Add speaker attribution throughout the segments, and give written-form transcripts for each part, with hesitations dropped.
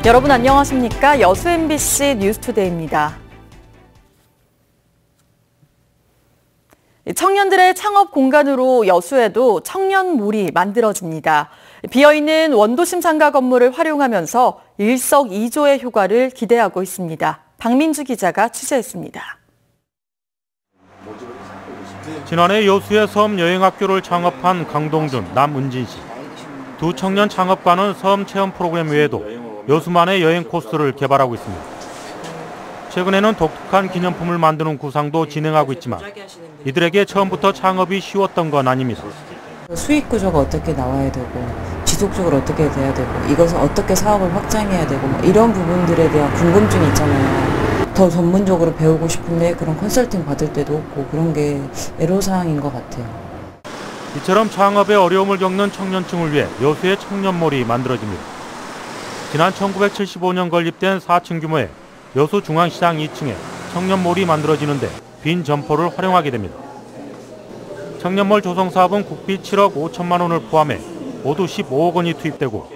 Speaker 1: 여러분 안녕하십니까? 여수 MBC 뉴스투데이입니다. 청년들의 창업 공간으로 여수에도 청년몰이 만들어집니다. 비어있는 원도심 상가 건물을 활용하면서 일석이조의 효과를 기대하고 있습니다. 박민주 기자가 취재했습니다.
Speaker 2: 지난해 여수의 섬 여행학교를 창업한 강동준, 남은진 씨. 두 청년 창업가는 섬 체험 프로그램 외에도 여수만의 여행 코스를 개발하고 있습니다. 최근에는 독특한 기념품을 만드는 구상도 진행하고 있지만 이들에게 처음부터 창업이 쉬웠던 건 아닙니다.
Speaker 3: 수익 구조가 어떻게 나와야 되고 지속적으로 어떻게 돼야 되고 이것을 어떻게 사업을 확장해야 되고 이런 부분들에 대한 궁금증이 있잖아요. 더 전문적으로 배우고 싶은데 그런 컨설팅 받을 때도 없고 그런 게 애로사항인 것 같아요.
Speaker 2: 이처럼 창업에 어려움을 겪는 청년층을 위해 여수의 청년몰이 만들어집니다. 지난 1975년 건립된 4층 규모의 여수 중앙시장 2층에 청년몰이 만들어지는데 빈 점포를 활용하게 됩니다. 청년몰 조성 사업은 국비 7억 5천만 원을 포함해 모두 15억 원이 투입되고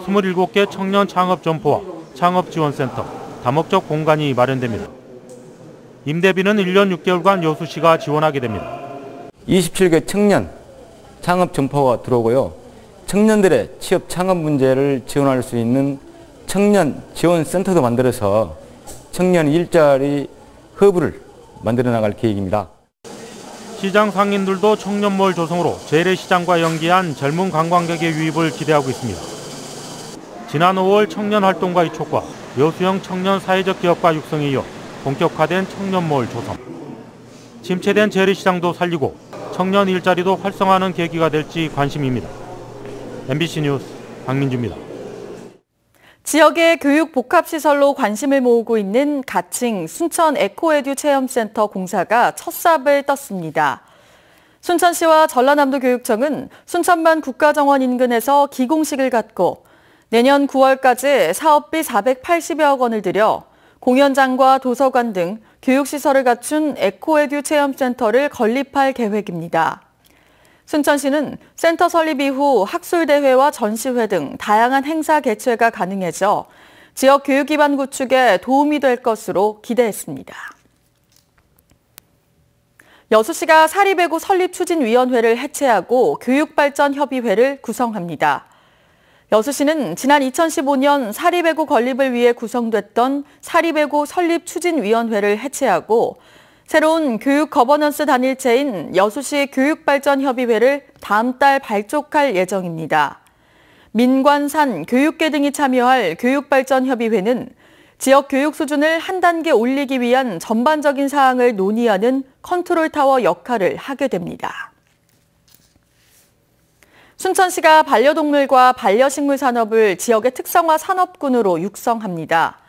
Speaker 2: 27개 청년 창업 점포와 창업지원센터, 다목적 공간이 마련됩니다. 임대비는 1년 6개월간 여수시가 지원하게 됩니다.
Speaker 4: 27개 청년 창업 점포가 들어오고요. 청년들의 취업 창업 문제를 지원할 수 있는 청년 지원센터도 만들어서 청년 일자리 허브를 만들어 나갈 계획입니다.
Speaker 2: 시장 상인들도 청년몰 조성으로 재래시장과 연계한 젊은 관광객의 유입을 기대하고 있습니다. 지난 5월 청년활동가의 촉과 여수형 청년 사회적 기업가 육성에 이어 본격화된 청년몰 조성. 침체된 재래시장도 살리고 청년 일자리도 활성화하는 계기가 될지 관심입니다. MBC 뉴스 박민주입니다.
Speaker 1: 지역의 교육 복합시설로 관심을 모으고 있는 가칭 순천 에코에듀 체험센터 공사가 첫 삽을 떴습니다. 순천시와 전라남도 교육청은 순천만 국가정원 인근에서 기공식을 갖고 내년 9월까지 사업비 480여억 원을 들여 공연장과 도서관 등 교육시설을 갖춘 에코에듀 체험센터를 건립할 계획입니다. 순천시는 센터 설립 이후 학술대회와 전시회 등 다양한 행사 개최가 가능해져 지역 교육 기반 구축에 도움이 될 것으로 기대했습니다. 여수시가 사립외고 설립추진위원회를 해체하고 교육발전협의회를 구성합니다. 여수시는 지난 2015년 사립외고 건립을 위해 구성됐던 사립외고 설립추진위원회를 해체하고 새로운 교육 거버넌스 단일체인 여수시 교육발전협의회를 다음 달 발족할 예정입니다. 민관산, 교육계 등이 참여할 교육발전협의회는 지역 교육 수준을 한 단계 올리기 위한 전반적인 사항을 논의하는 컨트롤타워 역할을 하게 됩니다. 순천시가 반려동물과 반려식물 산업을 지역의 특성화 산업군으로 육성합니다.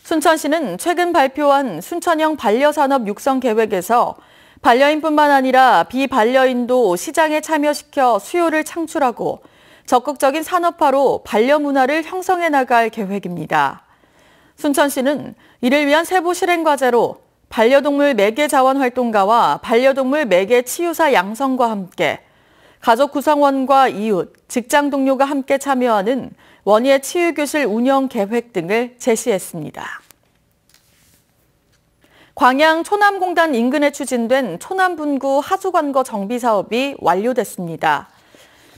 Speaker 1: 순천시는 최근 발표한 순천형 반려산업 육성 계획에서 반려인뿐만 아니라 비반려인도 시장에 참여시켜 수요를 창출하고 적극적인 산업화로 반려문화를 형성해 나갈 계획입니다. 순천시는 이를 위한 세부 실행과제로 반려동물 매개 자원 활동가와 반려동물 매개 치유사 양성과 함께 가족 구성원과 이웃, 직장 동료가 함께 참여하는 원예 치유교실 운영 계획 등을 제시했습니다. 광양 초남공단 인근에 추진된 초남분구 하수관거 정비 사업이 완료됐습니다.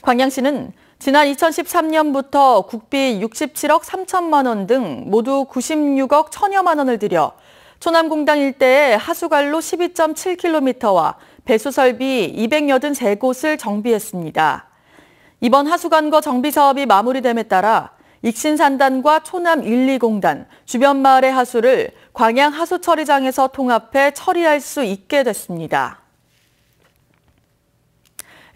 Speaker 1: 광양시는 지난 2013년부터 국비 67억 3천만 원 등 모두 96억 1천여만 원을 들여 초남공단 일대의 하수관로 12.7km와 배수설비 283곳을 정비했습니다. 이번 하수관거 정비 사업이 마무리됨에 따라 익신산단과 초남 1, 2공단, 주변 마을의 하수를 광양 하수처리장에서 통합해 처리할 수 있게 됐습니다.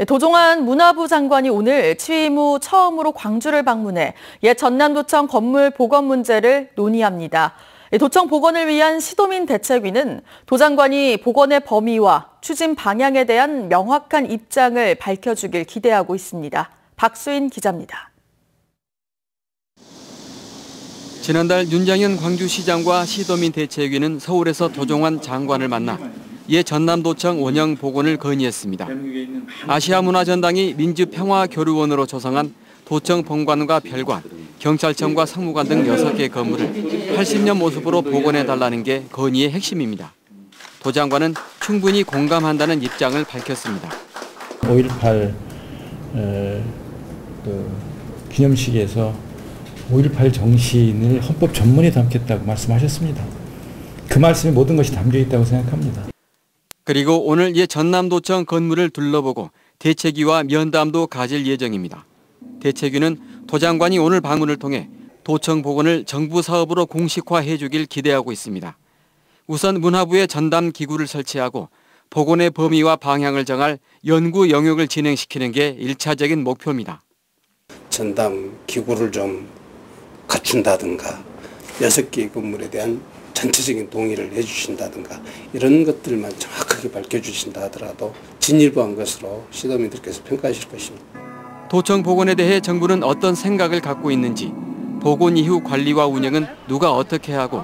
Speaker 1: 도종환 문화부 장관이 오늘 취임 후 처음으로 광주를 방문해 옛 전남도청 건물 복원 문제를 논의합니다. 도청 복원을 위한 시도민 대책위는 도 장관이 복원의 범위와 추진 방향에 대한 명확한 입장을 밝혀주길 기대하고 있습니다. 박수인 기자입니다.
Speaker 5: 지난달 윤장현 광주시장과 시도민 대책위는 서울에서 도종환 장관을 만나 옛 전남도청 원형 복원을 건의했습니다. 아시아문화전당이 민주평화교류원으로 조성한 도청 본관과 별관, 경찰청과 성무관 등 6개 건물을 80년 모습으로 복원해달라는 게 건의의 핵심입니다. 도 장관은 충분히 공감한다는 입장을 밝혔습니다.
Speaker 6: 5.18 기념식에서 5.18 정신을 헌법 전문에 담겠다고 말씀하셨습니다. 그 말씀에 모든 것이 담겨 있다고 생각합니다.
Speaker 5: 그리고 오늘 옛 전남도청 건물을 둘러보고 대책위와 면담도 가질 예정입니다. 대책위는 도 장관이 오늘 방문을 통해 도청 복원을 정부 사업으로 공식화해 주길 기대하고 있습니다. 우선 문화부에 전담 기구를 설치하고 복원의 범위와 방향을 정할 연구 영역을 진행시키는 게 1차적인 목표입니다.
Speaker 7: 전담 기구를 좀 갖춘다든가 6개의 건물에 대한 전체적인 동의를 해주신다든가 이런 것들만 정확하게 밝혀주신다 하더라도 진일보한 것으로 시도민들께서 평가하실 것입니다.
Speaker 5: 도청 복원에 대해 정부는 어떤 생각을 갖고 있는지, 복원 이후 관리와 운영은 누가 어떻게 하고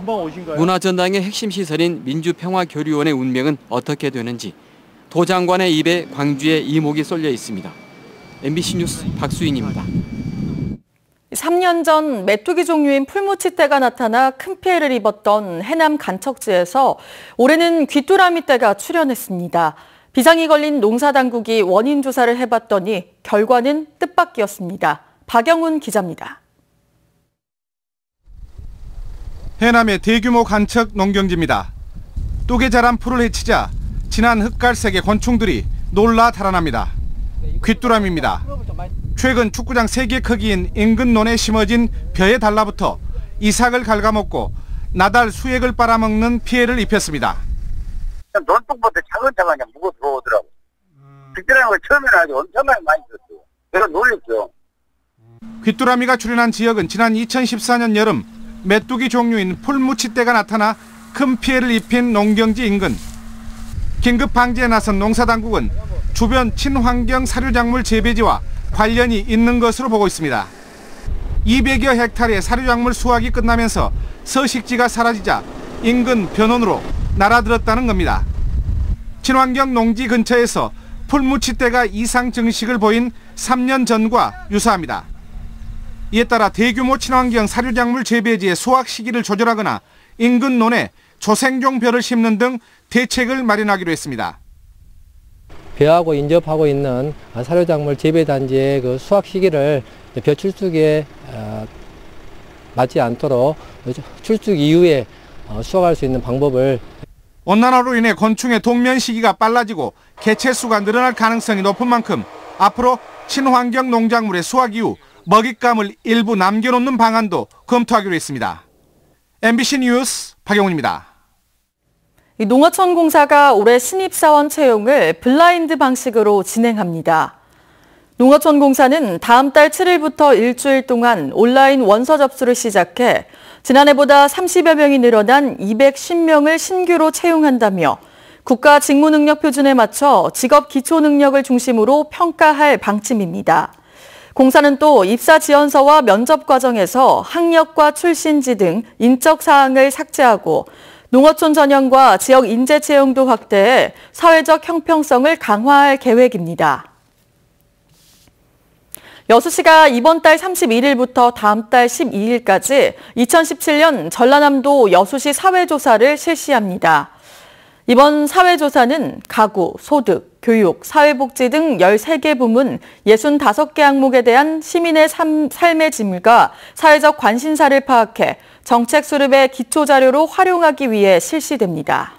Speaker 5: 문화전당의 핵심 시설인 민주평화교류원의 운명은 어떻게 되는지 도 장관의 입에 광주에 이목이 쏠려 있습니다. MBC 뉴스 박수인입니다.
Speaker 1: 3년 전 메뚜기 종류인 풀무치떼가 나타나 큰 피해를 입었던 해남 간척지에서 올해는 귀뚜라미떼가 출현했습니다. 비상이 걸린 농사당국이 원인 조사를 해봤더니 결과는 뜻밖이었습니다. 박영훈 기자입니다.
Speaker 8: 해남의 대규모 간척 농경지입니다. 뚝에 자란 풀을 헤치자 진한 흑갈색의 곤충들이 놀라 달아납니다. 귀뚜라미입니다. 최근 축구장 3개 크기인 인근 논에 심어진 벼에 달라붙어 이삭을 갉아먹고 나달 수액을 빨아먹는 피해를 입혔습니다.
Speaker 9: 논둑부터 차근차근 그냥 묵어 들어오더라고. 귀뚜라미가 처음에는 아주 엄청나게 많이 줬어요. 내가 놀랬죠.
Speaker 8: 귀뚜라미가 출현한 지역은 지난 2014년 여름 메뚜기 종류인 풀무치떼가 나타나 큰 피해를 입힌 농경지 인근. 긴급 방지에 나선 농사당국은 주변 친환경 사료작물 재배지와 관련이 있는 것으로 보고 있습니다. 200여 헥타르의 사료작물 수확이 끝나면서 서식지가 사라지자 인근 변온으로 날아들었다는 겁니다. 친환경 농지 근처에서 풀무치떼가 이상 증식을 보인 3년 전과 유사합니다. 이에 따라 대규모 친환경 사료작물 재배지의 수확 시기를 조절하거나 인근 논에 조생종 벼를 심는 등 대책을 마련하기로 했습니다.
Speaker 10: 벼하고 인접하고 있는 사료작물 재배단지의 그 수확 시기를 벼 출수기에 맞지 않도록 출수 이후에 수확할 수 있는 방법을.
Speaker 8: 온난화로 인해 곤충의 동면 시기가 빨라지고 개체수가 늘어날 가능성이 높은 만큼 앞으로 친환경 농작물의 수확 이후 먹잇감을 일부 남겨놓는 방안도 검토하기로 했습니다. MBC 뉴스 박영훈입니다.
Speaker 1: 농어촌공사가 올해 신입사원 채용을 블라인드 방식으로 진행합니다. 농어촌공사는 다음 달 7일부터 일주일 동안 온라인 원서 접수를 시작해 지난해보다 30여 명이 늘어난 210명을 신규로 채용한다며 국가 직무능력 표준에 맞춰 직업 기초 능력을 중심으로 평가할 방침입니다. 공사는 또 입사 지원서와 면접 과정에서 학력과 출신지 등 인적 사항을 삭제하고 농어촌 전형과 지역 인재 채용도 확대해 사회적 형평성을 강화할 계획입니다. 여수시가 이번 달 31일부터 다음 달 12일까지 2017년 전라남도 여수시 사회조사를 실시합니다. 이번 사회조사는 가구, 소득, 교육, 사회복지 등 13개 부문 65개 항목에 대한 시민의 삶의 질과 사회적 관심사를 파악해 정책 수립의 기초자료로 활용하기 위해 실시됩니다.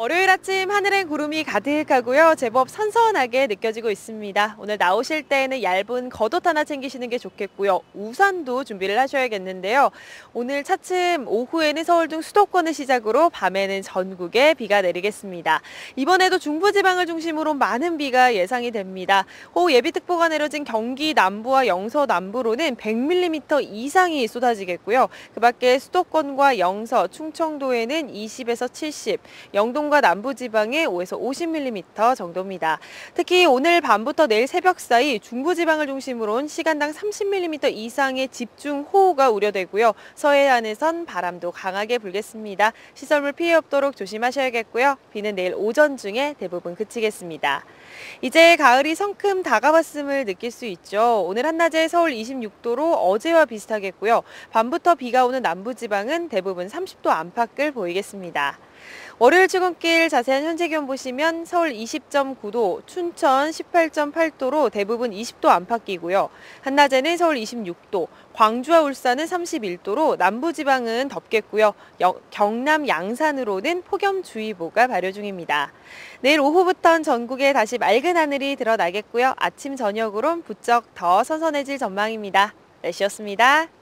Speaker 11: 월요일 아침 하늘엔 구름이 가득하고요. 제법 선선하게 느껴지고 있습니다. 오늘 나오실 때에는 얇은 겉옷 하나 챙기시는 게 좋겠고요. 우산도 준비를 하셔야겠는데요. 오늘 차츰 오후에는 서울 등 수도권을 시작으로 밤에는 전국에 비가 내리겠습니다. 이번에도 중부지방을 중심으로 많은 비가 예상이 됩니다. 호우 예비특보가 내려진 경기 남부와 영서 남부로는 100mm 이상이 쏟아지겠고요. 그 밖에 수도권과 영서, 충청도에는 20에서 70, 영동 지방과 남부지방에 5에서 50mm 정도입니다. 특히 오늘 밤부터 내일 새벽 사이 중부지방을 중심으로 시간당 30mm 이상의 집중호우가 우려되고요. 서해안에선 바람도 강하게 불겠습니다. 시설물 피해 없도록 조심하셔야겠고요. 비는 내일 오전 중에 대부분 그치겠습니다. 이제 가을이 성큼 다가왔음을 느낄 수 있죠. 오늘 한낮에 서울 26도로 어제와 비슷하겠고요. 밤부터 비가 오는 남부지방은 대부분 30도 안팎을 보이겠습니다. 월요일 출근길 자세한 현재 기온 보시면 서울 20.9도, 춘천 18.8도로 대부분 20도 안팎이고요. 한낮에는 서울 26도, 광주와 울산은 31도로 남부지방은 덥겠고요. 경남 양산으로는 폭염주의보가 발효 중입니다. 내일 오후부터는 전국에 다시 맑은 하늘이 드러나겠고요. 아침 저녁으론 부쩍 더 선선해질 전망입니다. 날씨였습니다.